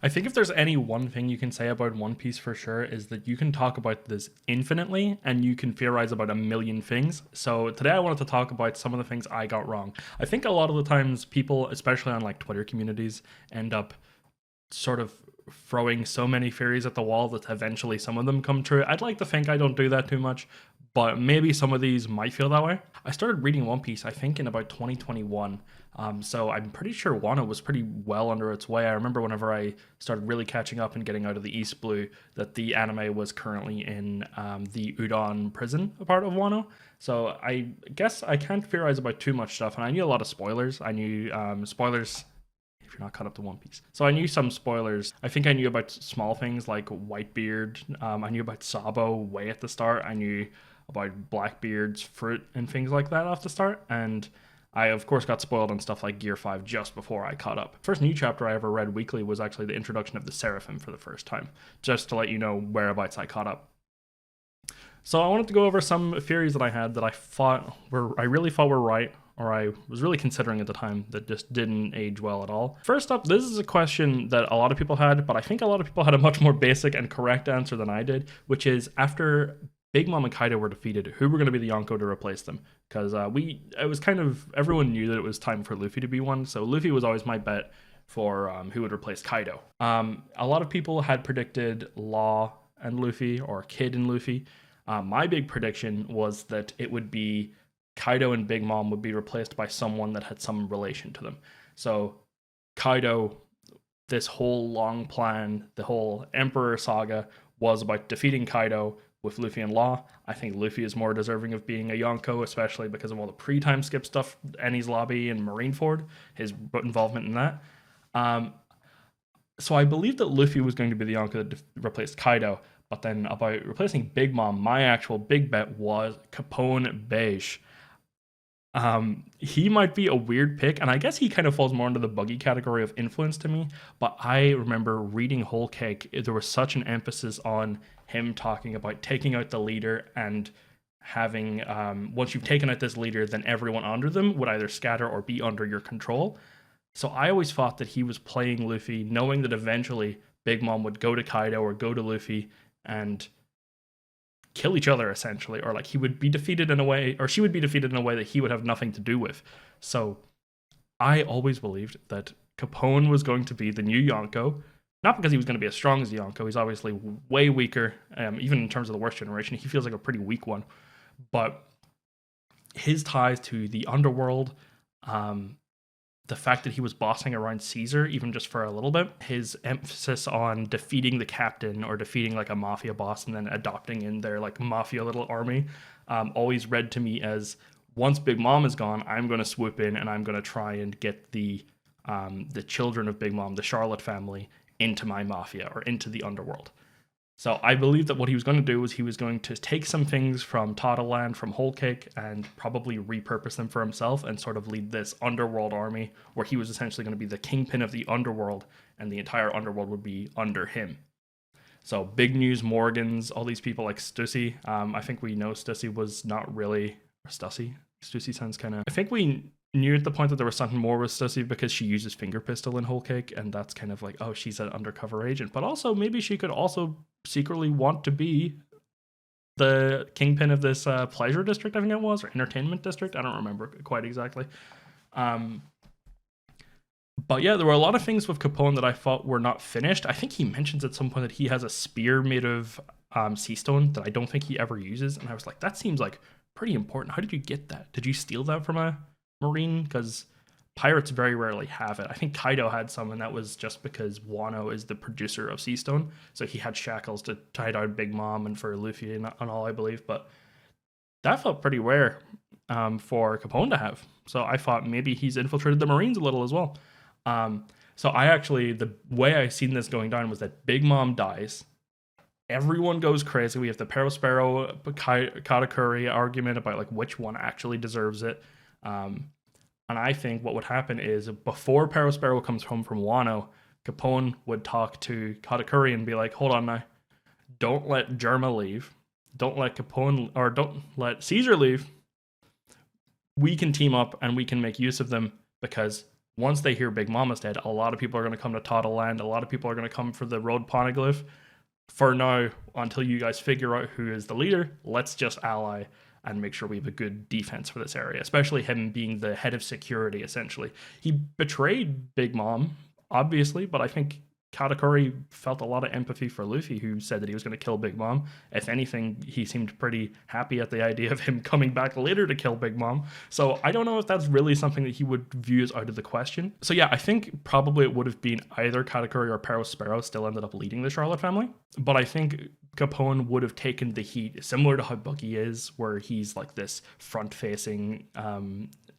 I think if there's any one thing you can say about One Piece for sure is that you can talk about this infinitely and you can theorize about a million things. So today I wanted to talk about some of the things I got wrong. I think a lot of the times people, especially on like Twitter communities, end up sort of throwing so many theories at the wall that eventually some of them come true. I'd like to think I don't do that too much, but maybe some of these might feel that way. I started reading One Piece, I think, in about 2021. So I'm pretty sure Wano was pretty well under its way. I remember whenever I started really catching up and getting out of the East Blue, that the anime was currently in the Udon prison, a part of Wano. So I guess I can't theorize about too much stuff, and I knew a lot of spoilers. I knew spoilers if you're not caught up to One Piece. So I knew some spoilers. I think I knew about small things like Whitebeard. I knew about Sabo way at the start. I knew about Blackbeard's fruit and things like that off the start. And I, of course, got spoiled on stuff like Gear 5 just before I caught up. First new chapter I ever read weekly was actually the introduction of the Seraphim for the first time, just to let you know whereabouts I caught up. So I wanted to go over some theories that I had that I really thought were right, or I was really considering at the time, that just didn't age well at all. First up, this is a question that a lot of people had, but I think a lot of people had a much more basic and correct answer than I did, which is after Big Mom and Kaido were defeated, who were going to be the Yonko to replace them? Because it was kind of, everyone knew that it was time for Luffy to be one, so Luffy was always my bet for who would replace Kaido. A lot of people had predicted Law and Luffy, or Kid and Luffy. My big prediction was that it would be Kaido and Big Mom would be replaced by someone that had some relation to them. So Kaido, this whole long plan, the whole Emperor saga was about defeating Kaido with Luffy and Law. I think Luffy is more deserving of being a Yonko, especially because of all the pre-time skip stuff, Enies Lobby and Marineford, his involvement in that. So I believe that Luffy was going to be the Yonko that replaced Kaido. But then about replacing Big Mom, my actual big bet was Capone Beige. He might be a weird pick, and I guess he kind of falls more into the buggy category of influence to me, but I remember reading Whole Cake, there was such an emphasis on him talking about taking out the leader and having, once you've taken out this leader, then everyone under them would either scatter or be under your control. So I always thought that he was playing Luffy, knowing that eventually Big Mom would go to Kaido or go to Luffy and kill each other, essentially, or like he would be defeated in a way, or she would be defeated in a way that he would have nothing to do with. So I always believed that Capone was going to be the new Yonko, not because he was going to be as strong as Yonko. He's obviously way weaker, even in terms of the worst generation. He feels like a pretty weak one, but his ties to the underworld, the fact that he was bossing around Caesar, even just for a little bit, his emphasis on defeating the captain or defeating like a mafia boss and then adopting in their like mafia little army, always read to me as, once Big Mom is gone, I'm going to swoop in and I'm going to try and get the children of Big Mom, the Charlotte family, into my mafia or into the underworld. So I believe that what he was going to do was he was going to take some things from Toddleland, from Whole Cake, and probably repurpose them for himself and sort of lead this underworld army where he was essentially going to be the kingpin of the underworld and the entire underworld would be under him. So Big News, Morgans, all these people like Stussy. I think we know Stussy was not really, or Stussy? Stussy sounds kind of, I think we knew at the point that there was something more with Stussy because she uses finger pistol in Whole Cake, and that's kind of like, oh, she's an undercover agent. But also maybe she could also secretly want to be the kingpin of this pleasure district, I think it was, or entertainment district. I don't remember quite exactly. But yeah, there were a lot of things with Capone that I thought were not finished. I think he mentions at some point that he has a spear made of sea stone that I don't think he ever uses. And I was like, that seems like pretty important. How did you get that? Did you steal that from a marine? Because pirates very rarely have it. I think Kaido had some, and that was just because Wano is the producer of sea stone. So he had shackles to tie down Big Mom and for Luffy and all, I believe. But that felt pretty rare for Capone to have. So I thought maybe he's infiltrated the Marines a little as well. So I actually, the way I seen this going down was that Big Mom dies. Everyone goes crazy. We have the Perospero Katakuri argument about like which one actually deserves it. And I think what would happen is before Perospero comes home from Wano, Capone would talk to Katakuri and be like, hold on now, don't let Germa leave. Don't let Capone, or don't let Caesar leave. We can team up and we can make use of them because once they hear Big Mom is dead, a lot of people are going to come to Toddle Land. A lot of people are going to come for the road poneglyph. For now, until you guys figure out who is the leader, let's just ally and make sure we have a good defense for this area, especially him being the head of security, essentially. He betrayed Big Mom, obviously, but I think Katakuri felt a lot of empathy for Luffy, who said that he was going to kill Big Mom. If anything, he seemed pretty happy at the idea of him coming back later to kill Big Mom. So I don't know if that's really something that he would view as out of the question. So yeah, I think probably it would have been either Katakuri or Sparrow still ended up leading the Charlotte family. But I think Capone would have taken the heat, similar to how Buggy is, where he's like this front-facing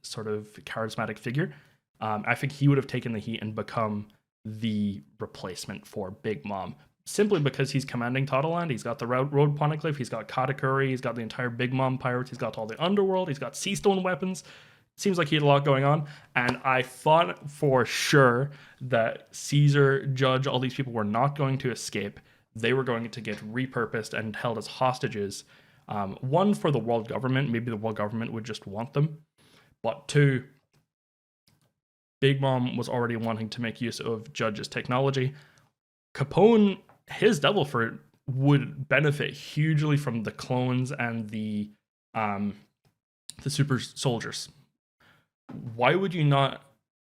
sort of charismatic figure. I think he would have taken the heat and become the replacement for Big Mom, simply because he's commanding Toddleland. He's got the road poneglyph, he's got Katakuri, he's got the entire Big Mom pirates, he's got all the underworld, he's got sea stone weapons. Seems like he had a lot going on, and I thought for sure that Caesar, Judge, all these people were not going to escape. They were going to get repurposed and held as hostages. One, for the world government, maybe the world government would just want them, but two, Big Mom was already wanting to make use of Judge's technology. Capone, his Devil Fruit, would benefit hugely from the clones and the super soldiers. Why would you not,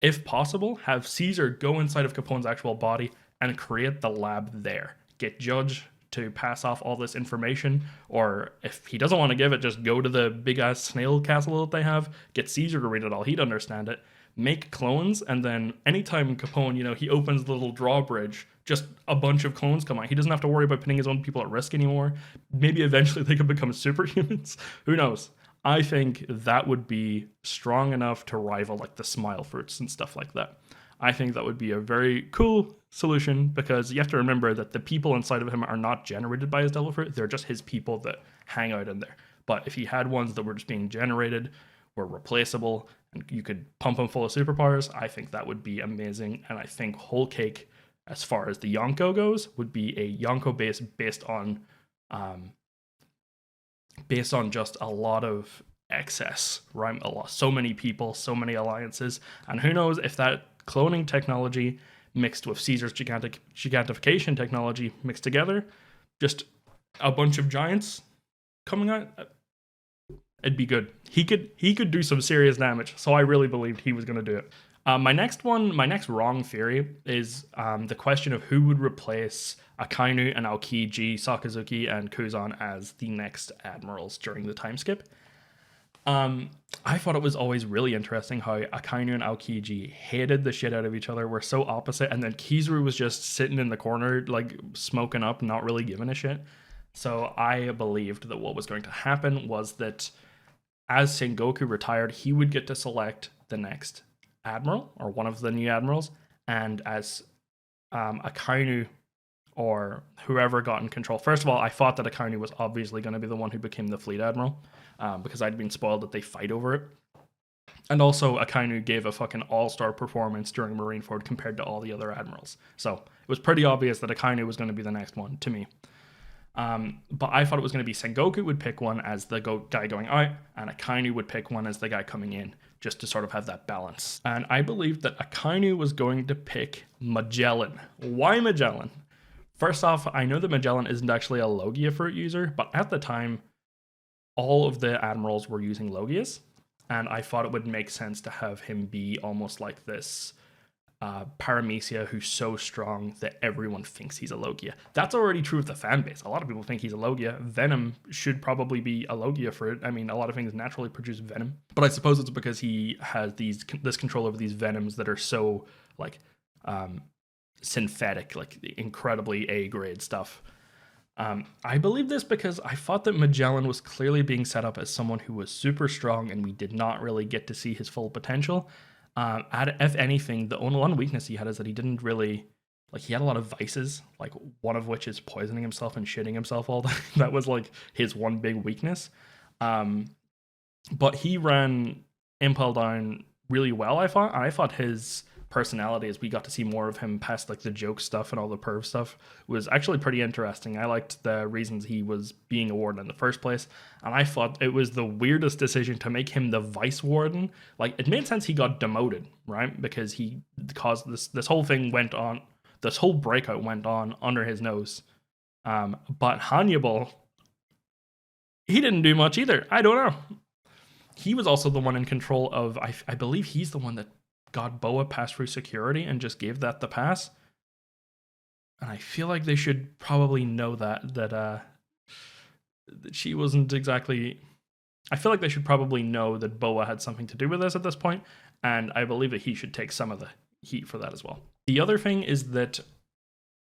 if possible, have Caesar go inside of Capone's actual body and create the lab there? Get Judge to pass off all this information, or if he doesn't want to give it, just go to the big ass snail castle that they have, get Caesar to read it all, he'd understand it. Make clones, and then anytime Capone, he opens the little drawbridge, just a bunch of clones come out. He doesn't have to worry about putting his own people at risk anymore. Maybe eventually they could become superhumans. Who knows? I think that would be strong enough to rival like the Smile Fruits and stuff like that. I think that would be a very cool solution, because you have to remember that the people inside of him are not generated by his Devil Fruit. They're just his people that hang out in there. But if he had ones that were just being generated, were replaceable, and you could pump them full of superpowers, I think that would be amazing. And I think Whole Cake, as far as the Yonko goes, would be a Yonko base based on just a lot of excess, right? So many people, so many alliances, and who knows if that cloning technology mixed with Caesar's gigantification technology mixed together, just a bunch of giants coming out. It'd be good. He could do some serious damage, so I really believed he was going to do it. My next wrong theory is the question of who would replace Akainu and Aokiji, Sakazuki, and Kuzan as the next admirals during the time skip. I thought it was always really interesting how Akainu and Aokiji hated the shit out of each other, were so opposite, and then Kizaru was just sitting in the corner, like smoking up, not really giving a shit. So I believed that what was going to happen was that as Sengoku retired, he would get to select the next admiral, or one of the new admirals, and as Akainu or whoever got in control. First of all, I thought that Akainu was obviously going to be the one who became the fleet admiral, because I'd been spoiled that they fight over it. And also, Akainu gave a fucking all-star performance during Marineford compared to all the other admirals. So it was pretty obvious that Akainu was going to be the next one to me. But I thought it was going to be Sengoku would pick one as the guy going out, and Akainu would pick one as the guy coming in, just to sort of have that balance. And I believed that Akainu was going to pick Magellan. Why Magellan? First off, I know that Magellan isn't actually a Logia fruit user, but at the time, all of the admirals were using Logias, and I thought it would make sense to have him be almost like this Paramecia who's so strong that everyone thinks he's a Logia. That's already true of the fan base. A lot of people think he's a Logia. Venom should probably be a Logia fruit. I mean, a lot of things naturally produce venom, but I suppose it's because he has this control over these venoms that are so like synthetic, like incredibly A-grade stuff. I believe this because I thought that Magellan was clearly being set up as someone who was super strong, and we did not really get to see his full potential. If anything, the only one weakness he had is that he didn't really, like, he had a lot of vices, like one of which is poisoning himself and shitting himself all day. That was like his one big weakness. But he ran Impel Down really well, I thought. I thought his personality as we got to see more of him past like the joke stuff and all the perv stuff was actually pretty interesting. I liked the reasons he was being a warden in the first place, and I thought it was the weirdest decision to make him the vice warden. Like, it made sense he got demoted, right? Because he caused this whole thing went on, this whole breakout went on under his nose. But Hannibal, he didn't do much either. I don't know. He was also the one in control of, I believe he's the one that got Boa passed through security and just gave that the pass. And I feel like they should probably know that she wasn't exactly... I feel like they should probably know that Boa had something to do with this at this point, and I believe that he should take some of the heat for that as well. The other thing is that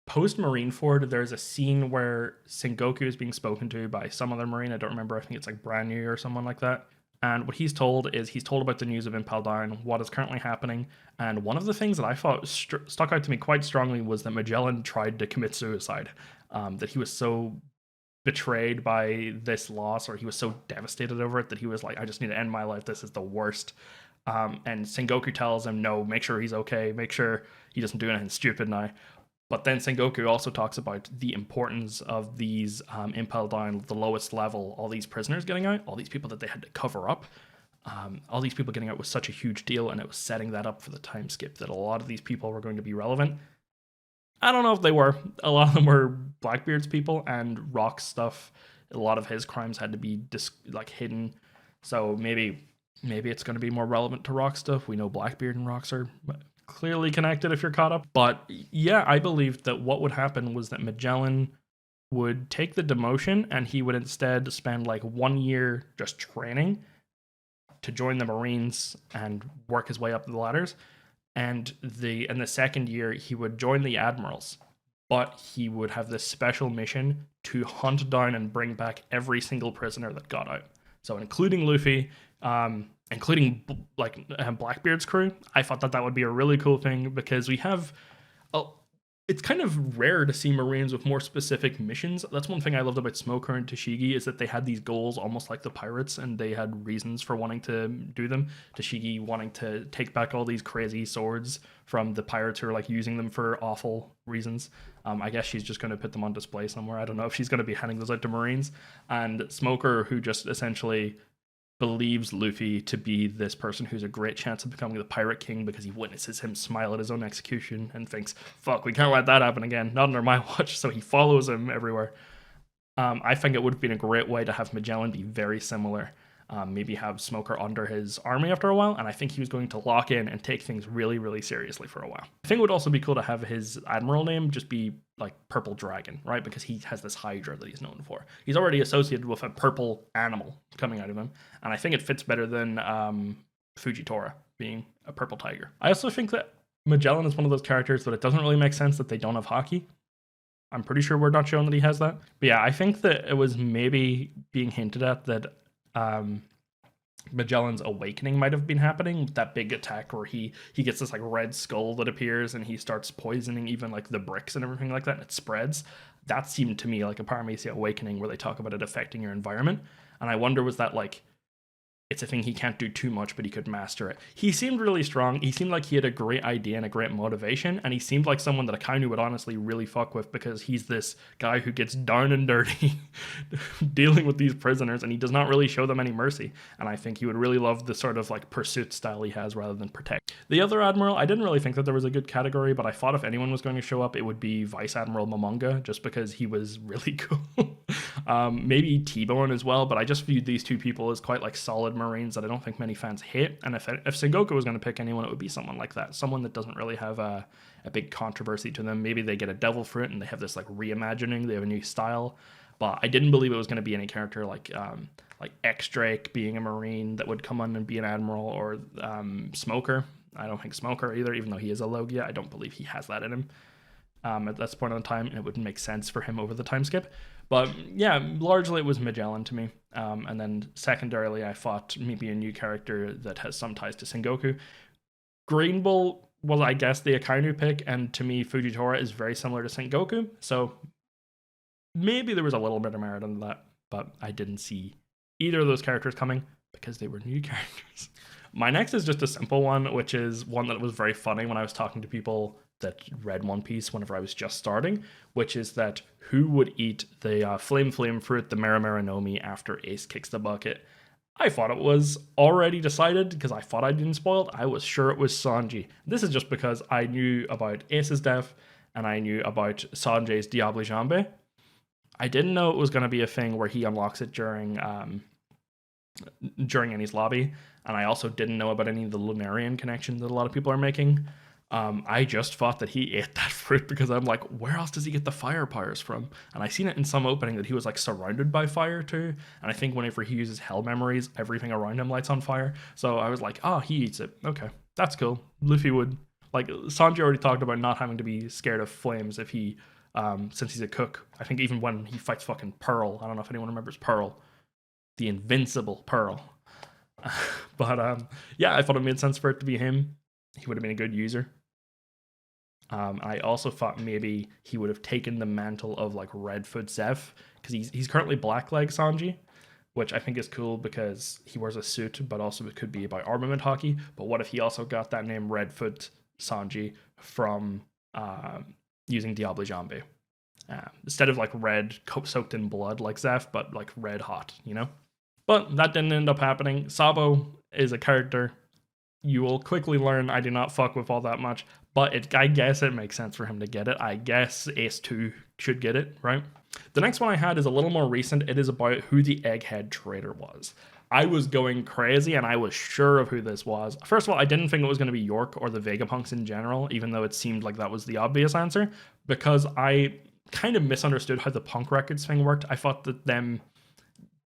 post Marineford, there's a scene where Sengoku is being spoken to by some other Marine. I don't remember. I think it's like Brand New or someone like that. And what he's told about the news of Impel Down, what is currently happening. And one of the things that I thought stuck out to me quite strongly was that Magellan tried to commit suicide. That he was so betrayed by this loss, or he was so devastated over it, that he was like, I just need to end my life. This is the worst. And Sengoku tells him, no, make sure he's okay. Make sure he doesn't do anything stupid now. But then Sengoku also talks about the importance of these Impel Down, the lowest level, all these prisoners getting out, all these people that they had to cover up. All these people getting out was such a huge deal, and it was setting that up for the time skip, that a lot of these people were going to be relevant. I don't know if they were. A lot of them were Blackbeard's people, and Rock's stuff, a lot of his crimes had to be hidden. So maybe it's going to be more relevant to Rock stuff. We know Blackbeard and Rocks are clearly connected if you're caught up. But yeah, I believed that what would happen was that Magellan would take the demotion, and he would instead spend like 1 year just training to join the Marines and work his way up the ladders. And in the second year, he would join the Admirals, but he would have this special mission to hunt down and bring back every single prisoner that got out. So including Luffy, including Blackbeard's crew. I thought that would be a really cool thing, because we have... it's kind of rare to see Marines with more specific missions. That's one thing I loved about Smoker and Tashigi, is that they had these goals almost like the pirates, and they had reasons for wanting to do them. Tashigi wanting to take back all these crazy swords from the pirates who are like using them for awful reasons. I guess she's just going to put them on display somewhere. I don't know if she's going to be handing those out to Marines. And Smoker, who just essentially believes Luffy to be this person who's a great chance of becoming the Pirate King, because he witnesses him smile at his own execution and thinks, fuck, we can't let that happen again, not under my watch. So he follows him everywhere. I think it would have been a great way to have Magellan be very similar. Maybe have Smoker under his army after a while, and I think he was going to lock in and take things really, really seriously for a while. I think it would also be cool to have his admiral name just be like Purple Dragon, right? Because he has this Hydra that he's known for. He's already associated with a purple animal coming out of him, and I think it fits better than Fujitora being a purple tiger. I also think that Magellan is one of those characters that it doesn't really make sense that they don't have hockey. I'm pretty sure we're not shown that he has that. But yeah, I think that it was maybe being hinted at that Magellan's awakening might have been happening, that big attack where he gets this like red skull that appears, and he starts poisoning even like the bricks and everything like that, and it spreads. That seemed to me like a Paramecia awakening, where they talk about it affecting your environment, and I wonder, was that like, it's a thing he can't do too much, but he could master it. He seemed really strong. He seemed like he had a great idea and a great motivation, and he seemed like someone that Akainu would honestly really fuck with, because he's this guy who gets down and dirty dealing with these prisoners, and he does not really show them any mercy. And I think he would really love the sort of like pursuit style he has rather than protect. The other admiral, I didn't really think that there was a good category, but I thought if anyone was going to show up, it would be Vice Admiral Momonga, just because he was really cool. Maybe T-Bone as well, but I just viewed these two people as quite like solid Marines that I don't think many fans hate. And if Sengoku was going to pick anyone, it would be someone like that, someone that doesn't really have a big controversy to them. Maybe they get a devil fruit and they have this like reimagining, they have a new style. But I didn't believe it was going to be any character like X-Drake being a Marine that would come on and be an admiral, or Smoker. I don't think Smoker either, even though he is a Logia. I don't believe he has that in him at this point in time, and it wouldn't make sense for him over the time skip. But yeah, largely it was Magellan to me. And then secondarily, I thought maybe a new character that has some ties to Sengoku. Green Bull was, I guess, the Akainu pick, and to me, Fujitora is very similar to Sengoku. So maybe there was a little bit of merit in that, but I didn't see either of those characters coming because they were new characters. My next is just a simple one, which is one that was very funny when I was talking to people that read One Piece whenever I was just starting, which is that who would eat the flame fruit, the Mera Mera no Mi, after Ace kicks the bucket? I thought it was already decided because I thought I'd been spoiled. I was sure it was Sanji. This is just because I knew about Ace's death and I knew about Sanji's Diable Jambe. I didn't know it was going to be a thing where he unlocks it during Eni's lobby, and I also didn't know about any of the Lunarian connections that a lot of people are making. I just thought that he ate that fruit because I'm like, where else does he get the fire powers from? And I seen it in some opening that he was like surrounded by fire too. And I think whenever he uses hell memories, everything around him lights on fire. So I was like, oh, he eats it. Okay, that's cool. Luffy would, like, Sanji already talked about not having to be scared of flames if he, since he's a cook. I think even when he fights fucking Pearl, I don't know if anyone remembers Pearl, the invincible Pearl. But yeah, I thought it made sense for it to be him. He would have been a good user. I also thought maybe he would have taken the mantle of like Redfoot Zeph, because he's currently Blackleg Sanji, which I think is cool because he wears a suit, but also it could be about armament hockey. But what if he also got that name Redfoot Sanji from using Diable Jambe? Instead of like red soaked in blood like Zeph, but like red hot, you know? But that didn't end up happening. Sabo is a character you will quickly learn I do not fuck with all that much, but I guess it makes sense for him to get it. I guess Ace 2 should get it, right? The next one I had is a little more recent. It is about who the Egghead Traitor was. I was going crazy and I was sure of who this was. First of all, I didn't think it was going to be York or the Vegapunks in general, even though it seemed like that was the obvious answer, because I kind of misunderstood how the Punk Records thing worked. I thought that them,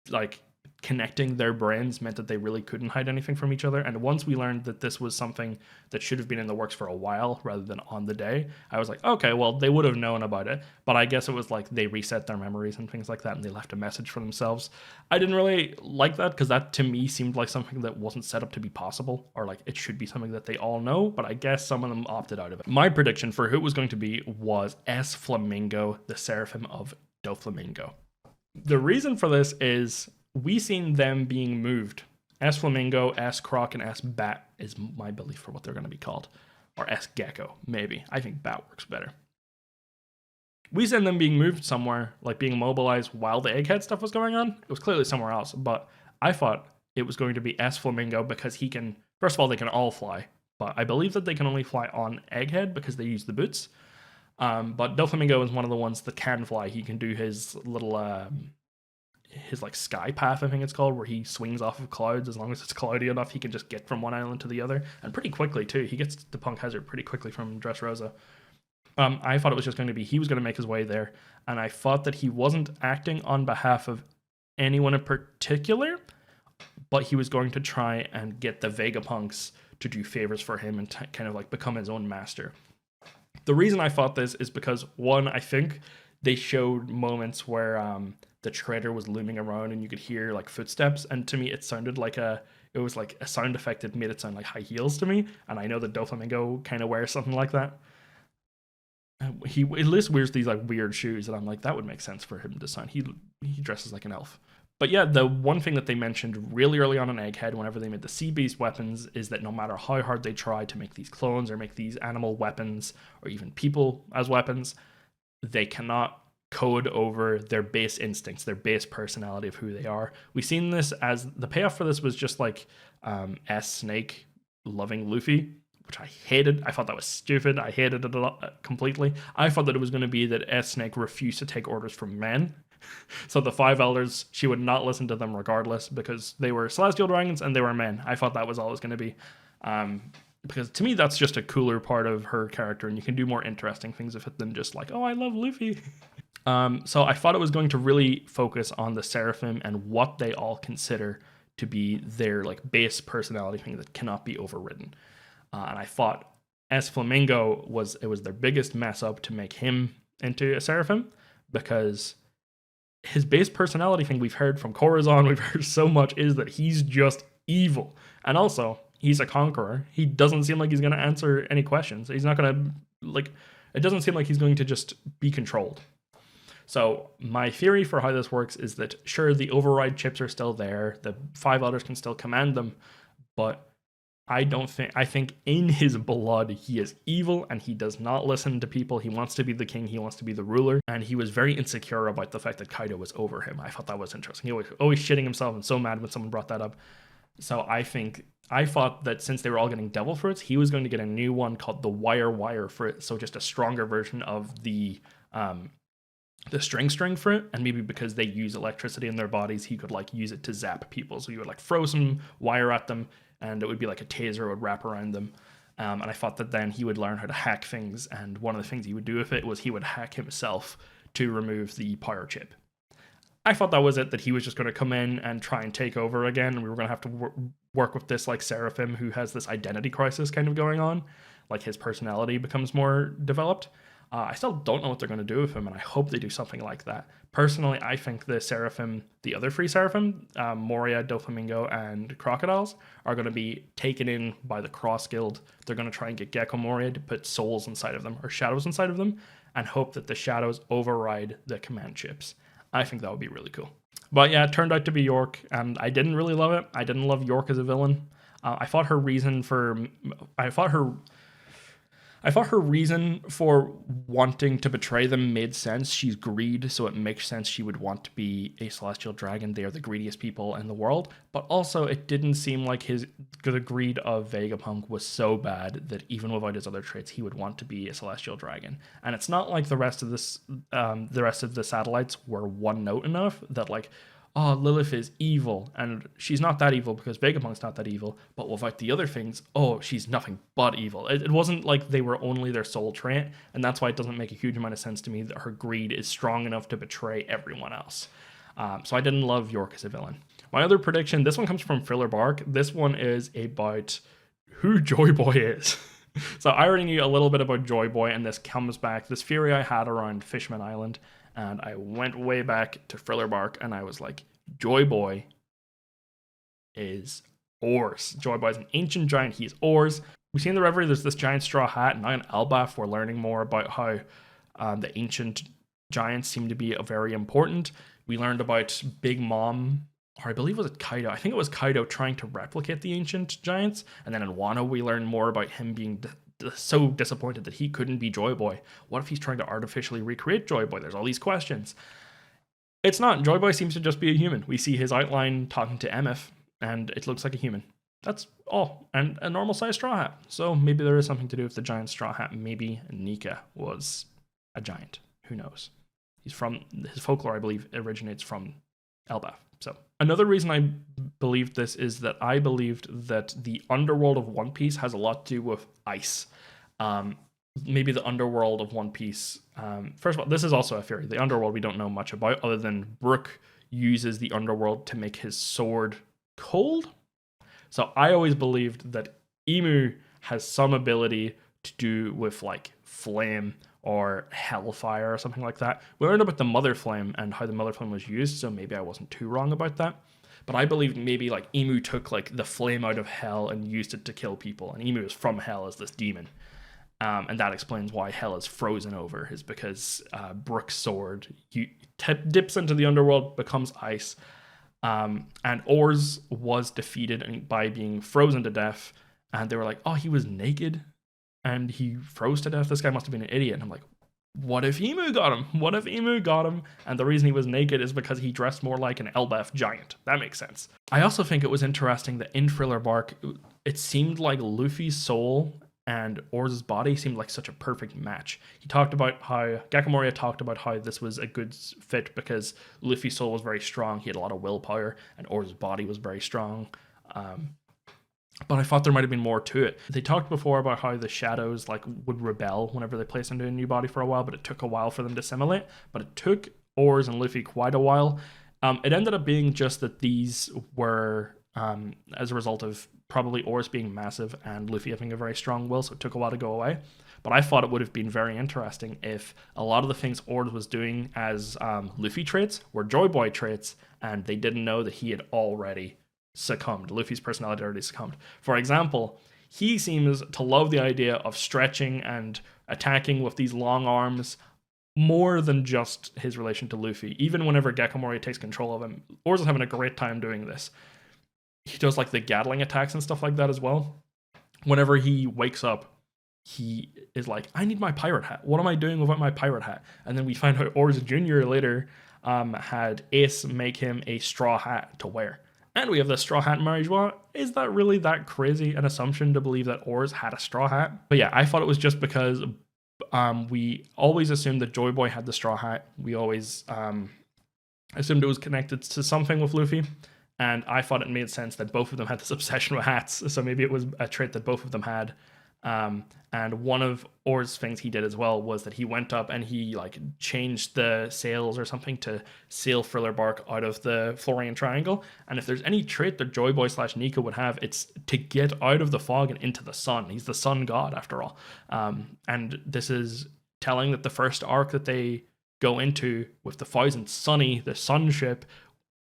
like, connecting their brains meant that they really couldn't hide anything from each other. And once we learned that this was something that should have been in the works for a while rather than on the day, I was like, okay, well, they would have known about it. But I guess it was like they reset their memories and things like that, and they left a message for themselves. I didn't really like that because that to me seemed like something that wasn't set up to be possible, or like it should be something that they all know, but I guess some of them opted out of it. My prediction for who it was going to be was S. Flamingo, the Seraphim of Doflamingo. The reason for this is we seen them being moved. S Flamingo, S Croc, and S Bat is my belief for what they're going to be called. Or S Gecko, maybe. I think Bat works better. We seen them being moved somewhere, like being mobilized while the Egghead stuff was going on. It was clearly somewhere else, but I thought it was going to be S Flamingo because he can, first of all, they can all fly, but I believe that they can only fly on Egghead because they use the boots. But Doflamingo is one of the ones that can fly. He can do his little his like sky path, I think it's called, where he swings off of clouds. As long as it's cloudy enough, he can just get from one island to the other, and pretty quickly too. He gets to Punk Hazard pretty quickly from Dressrosa. I thought it was just going to be he was going to make his way there, and I thought that he wasn't acting on behalf of anyone in particular, but he was going to try and get the Vegapunks to do favors for him and kind of like become his own master. The reason I thought this is because, one, I think they showed moments where the traitor was looming around and you could hear like footsteps, and to me it sounded like it was like a sound effect that made it sound like high heels to me, and I know that Doflamingo kind of wears something like that. He at least wears these like weird shoes, and I'm like, that would make sense for him to sound. He dresses like an elf. But yeah, the one thing that they mentioned really early on in Egghead, whenever they made the Sea Beast weapons, is that no matter how hard they try to make these clones or make these animal weapons or even people as weapons, they cannot code over their base instincts, their base personality of who they are. We've seen this as the payoff for this was just like S Snake loving Luffy, which I hated. I thought that was stupid. I hated it a lot, completely. I thought that it was going to be that S Snake refused to take orders from men. So the five elders, she would not listen to them regardless because they were celestial dragons and they were men. I thought that was all it was going to be. Because to me, that's just a cooler part of her character, and you can do more interesting things with it than just like, oh, I love Luffy. So I thought it was going to really focus on the Seraphim and what they all consider to be their like base personality thing that cannot be overridden. And I thought S Flamingo was their biggest mess up to make him into a Seraphim, because his base personality thing we've heard from Corazon, we've heard so much, is that he's just evil. And also, he's a conqueror. He doesn't seem like he's going to answer any questions. He's not going to, like, it doesn't seem like he's going to just be controlled. So my theory for how this works is that, sure, the override chips are still there. The five elders can still command them, but I think in his blood he is evil and he does not listen to people. He wants to be the king, he wants to be the ruler, and he was very insecure about the fact that Kaido was over him. I thought that was interesting. He was always shitting himself and so mad when someone brought that up. So I thought that since they were all getting devil fruits, he was going to get a new one called the wire fruit. So just a stronger version of the string fruit, and maybe because they use electricity in their bodies, he could like use it to zap people. So he would like throw some wire at them, and it would be like a taser would wrap around them. And I thought that then he would learn how to hack things, and one of the things he would do with it was he would hack himself to remove the power chip. I thought that was it, that he was just going to come in and try and take over again, and we were going to have to work with this like Seraphim who has this identity crisis kind of going on, like his personality becomes more developed. I still don't know what they're going to do with him, and I hope they do something like that. Personally, I think the Seraphim, the other three Seraphim, Moria, Doflamingo, and Crocodiles, are going to be taken in by the Cross Guild. They're going to try and get Gecko Moria to put souls inside of them, or shadows inside of them, and hope that the shadows override the command chips. I think that would be really cool. But yeah, it turned out to be York, and I didn't really love it. I didn't love York as a villain. I thought her reason for wanting to betray them made sense. She's greed, so it makes sense she would want to be a celestial dragon. They are the greediest people in the world. But also, it didn't seem like the greed of Vegapunk was so bad that even without his other traits, he would want to be a celestial dragon. And it's not like the rest of the satellites were one note enough that like, oh, Lilith is evil, and she's not that evil because Vegapunk's not that evil, but without the other things, oh, she's nothing but evil. It wasn't like they were only their sole trait, and that's why it doesn't make a huge amount of sense to me that her greed is strong enough to betray everyone else. So I didn't love York as a villain. My other prediction, this one comes from Thriller Bark. This one is about who Joyboy is. So I already knew a little bit about Joyboy, and this comes back, this theory I had around Fishman Island, and I went way back to Thriller Bark, and I was like, Joyboy is Oars. Joyboy is an ancient giant. He's Oars. We see in the Reverie there's this giant straw hat, and now in Elbaf we're learning more about how the ancient giants seem to be very important. We learned about Big Mom, or I believe it was Kaido. I think it was Kaido trying to replicate the ancient giants, and then in Wano we learn more about him being so disappointed that he couldn't be Joyboy. What if he's trying to artificially recreate Joyboy? There's all these questions. It's not. Joyboy seems to just be a human. We see his outline talking to MF, and it looks like a human. That's all. And a normal sized straw hat. So maybe there is something to do with the giant straw hat. Maybe Nika was a giant. Who knows? His folklore, I believe, originates from Elbaf. So another reason I believed this is that I believed that the underworld of One Piece has a lot to do with ice. Maybe the underworld of One Piece. First of all, this is also a theory. The underworld we don't know much about, other than Brook uses the underworld to make his sword cold. So I always believed that Emu has some ability to do with like flame or hellfire or something like that. We learned about the Mother Flame and how the Mother Flame was used, so maybe I wasn't too wrong about that. But I believe maybe like Emu took like the flame out of hell and used it to kill people, and Emu is from hell as this demon. And that explains why hell is frozen over, is because Brook's sword dips into the underworld, becomes ice. And Oars was defeated by being frozen to death. And they were like, oh, he was naked and he froze to death. This guy must have been an idiot. And I'm like, what if Emu got him? What if Emu got him? And the reason he was naked is because he dressed more like an Elbaf giant. That makes sense. I also think it was interesting that in Thriller Bark, it seemed like Luffy's soul and Oars' body seemed like such a perfect match. He talked about how, Gecko Moria talked about how this was a good fit because Luffy's soul was very strong, he had a lot of willpower, and Oars' body was very strong. But I thought there might have been more to it. They talked before about how the shadows like would rebel whenever they placed into a new body for a while, but it took a while for them to assimilate. But it took Oars and Luffy quite a while. It ended up being just that these were as a result of probably Oars being massive and Luffy having a very strong will, so it took a while to go away. But I thought it would have been very interesting if a lot of the things Oars was doing as Luffy traits were Joyboy traits, and they didn't know that he had already succumbed. Luffy's personality already succumbed. For example, he seems to love the idea of stretching and attacking with these long arms more than just his relation to Luffy. Even whenever Gecko Moria takes control of him, Oars is having a great time doing this. He does like the Gatling attacks and stuff like that as well. whenever he wakes up, he is like, I need my pirate hat. What am I doing without my pirate hat? And then we find out Oars Jr. later had Ace make him a straw hat to wear. And we have the straw hat marriage. Well, is that really that crazy an assumption to believe that Oars had a straw hat? But yeah, I thought it was just because we always assumed that Joyboy had the straw hat. We always assumed it was connected to something with Luffy. And I thought it made sense that both of them had this obsession with hats. So maybe it was a trait that both of them had. And one of Or's things he did as well was that he went up and he like changed the sails or something to sail Thriller Bark out of the Florian Triangle. And if there's any trait that Joyboy / Nika would have, it's to get out of the fog and into the sun. He's the sun god after all. And this is telling that the first arc that they go into with the Thousand Sunny, the sun ship,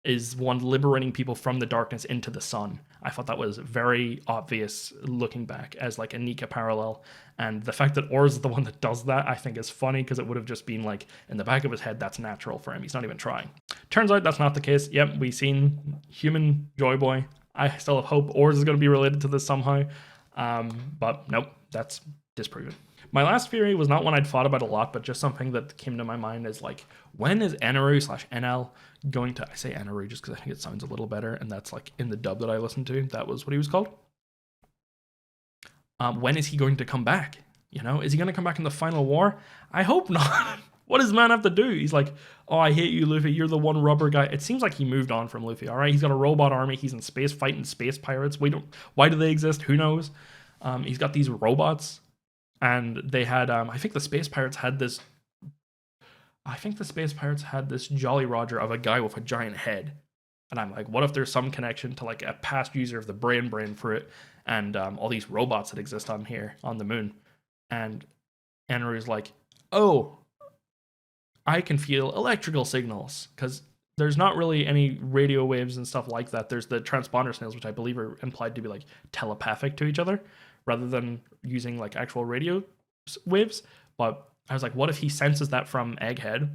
is one liberating people from the darkness into the sun. I thought that was very obvious looking back as like a Nika parallel. And the fact that Oars is the one that does that, I think is funny because it would have just been like in the back of his head, that's natural for him. He's not even trying. Turns out that's not the case. Yep, we've seen human Joyboy. I still have hope Oars is going to be related to this somehow. But nope, that's disproven. My last theory was not one I'd thought about a lot, but just something that came to my mind is like, when is Eneru / Enel going to, I say Eneru just because I think it sounds a little better, and that's like in the dub that I listened to, that was what he was called. When is he going to come back? You know, is he going to come back in the final war? I hope not. What does man have to do? He's like, oh, I hate you, Luffy. You're the one rubber guy. It seems like he moved on from Luffy, all right? He's got a robot army. He's in space fighting space pirates. Why do they exist? Who knows? He's got these robots. And they had, I think the Space Pirates had this Jolly Roger of a guy with a giant head. And I'm like, what if there's some connection to like a past user of the brain fruit and all these robots that exist on here, on the moon? And Enru's like, oh, I can feel electrical signals. Because there's not really any radio waves and stuff like that. There's the transponder snails, which I believe are implied to be like telepathic to each other, rather than using like actual radio waves. But I was like, what if he senses that from Egghead,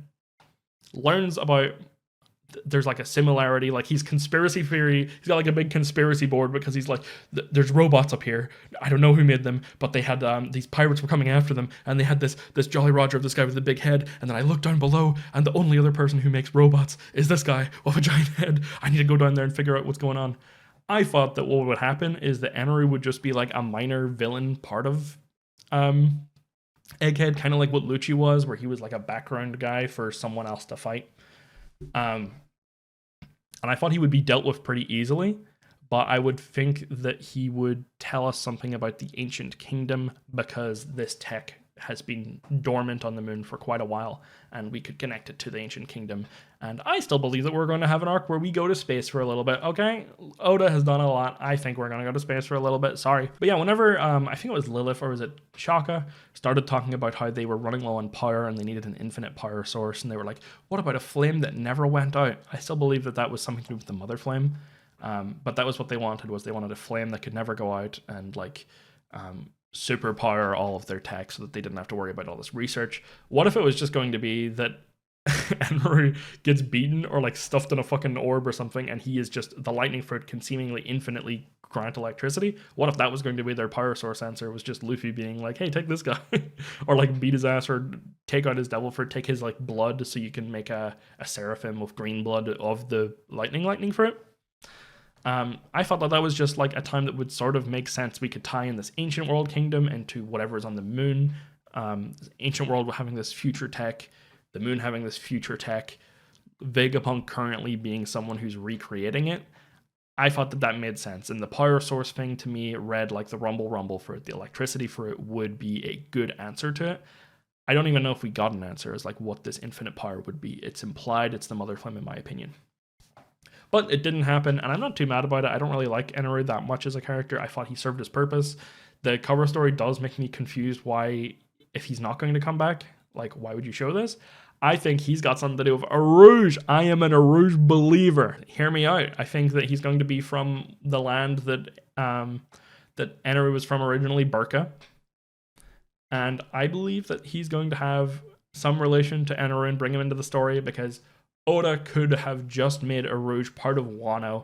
learns about, there's like a similarity, like he's conspiracy theory, he's got like a big conspiracy board because he's like, there's robots up here, I don't know who made them, but they had these pirates were coming after them, and they had this Jolly Roger of this guy with the big head, and then I look down below, and the only other person who makes robots is this guy with a giant head. I need to go down there and figure out what's going on. I thought that what would happen is that Eneru would just be like a minor villain part of Egghead, kind of like what Lucci was, where he was like a background guy for someone else to fight. And I thought he would be dealt with pretty easily, but I would think that he would tell us something about the Ancient Kingdom because this tech has been dormant on the moon for quite a while, and we could connect it to the Ancient Kingdom. And I still believe that we're going to have an arc where we go to space for a little bit. Okay, Oda has done a lot. I think we're going to go to space for a little bit. Sorry. But yeah, whenever, I think it was Lilith, or was it Shaka, started talking about how they were running low on power and they needed an infinite power source, and they were like, what about a flame that never went out? I still believe that that was something to do with the Mother Flame. But that was what they wanted, was they wanted a flame that could never go out and like superpower all of their tech so that they didn't have to worry about all this research. What if it was just going to be that Enru gets beaten or like stuffed in a fucking orb or something, and he is just, the lightning fruit can seemingly infinitely grant electricity? What if that was going to be their power source answer, was just Luffy being like, hey, take this guy, or like beat his ass, or take out his devil fruit, take his like blood so you can make a seraphim with green blood of the lightning fruit. I thought that was just like a time that would sort of make sense. We could tie in this ancient world kingdom into whatever is on the moon. Ancient world having this future tech, the moon having this future tech, Vegapunk currently being someone who's recreating it. I thought that made sense. And the power source thing to me read like the rumble for it, the electricity for it would be a good answer to it. I don't even know if we got an answer as like what this infinite power would be. It's implied, it's the Mother Flame in my opinion. But it didn't happen, and I'm not too mad about it. I don't really like Enel that much as a character. I thought he served his purpose. The cover story does make me confused why, if he's not going to come back, like, why would you show this? I think he's got something to do with Arouge. I am an Arouge believer. Hear me out. I think that he's going to be from the land that that Enel was from originally, Burka. And I believe that he's going to have some relation to Enel and bring him into the story, because Oda could have just made Arouge part of Wano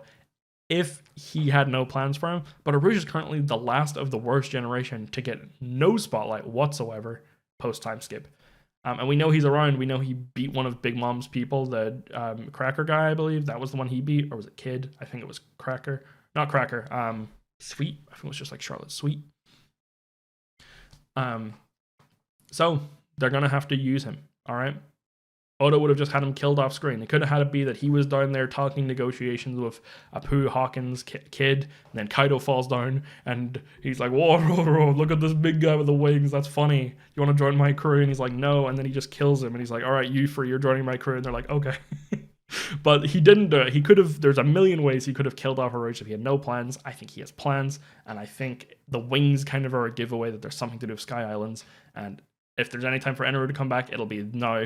if he had no plans for him. But Aruj is currently the last of the worst generation to get no spotlight whatsoever post time skip. And we know he's around. We know he beat one of Big Mom's people, the Cracker guy, I believe. That was the one he beat. Or was it Kid? I think it was Cracker. Not Cracker. Sweet. I think it was just like Charlotte Sweet. So they're going to have to use him. All right. Oda would have just had him killed off screen. It could have had it be that he was down there talking negotiations with Apu Hawkins' kid, and then Kaido falls down, and he's like, whoa, look at this big guy with the wings, that's funny. You want to join my crew? And he's like, no, and then he just kills him, and he's like, all right, you free, you're joining my crew, and they're like, okay. But he didn't do it. He could have, there's a million ways he could have killed off Orochi if he had no plans. I think he has plans, and I think the wings kind of are a giveaway that there's something to do with Sky Islands, and if there's any time for Enel to come back, it'll be now.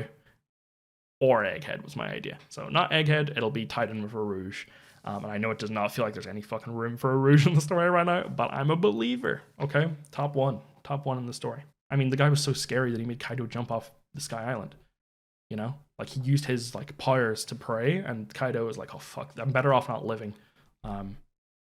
Or Egghead was my idea. So not Egghead, it'll be tied in with Rouge. And I know it does not feel like there's any fucking room for a Rouge in the story right now, but I'm a believer, okay? Top one in the story. I mean, the guy was so scary that he made Kaido jump off the Sky Island, you know? Like, he used his, like, powers to pray, and Kaido was like, oh, fuck, I'm better off not living,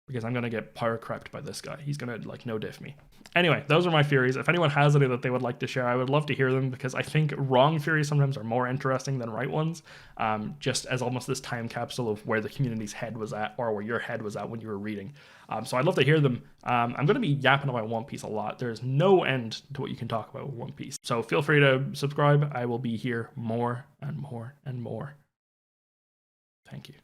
because I'm gonna get power crept by this guy. He's gonna, like, no-diff me. Anyway, those are my theories. If anyone has any that they would like to share, I would love to hear them, because I think wrong theories sometimes are more interesting than right ones, just as almost this time capsule of where the community's head was at, or where your head was at when you were reading. So I'd love to hear them. I'm going to be yapping about One Piece a lot. There's no end to what you can talk about with One Piece. So feel free to subscribe. I will be here more and more and more. Thank you.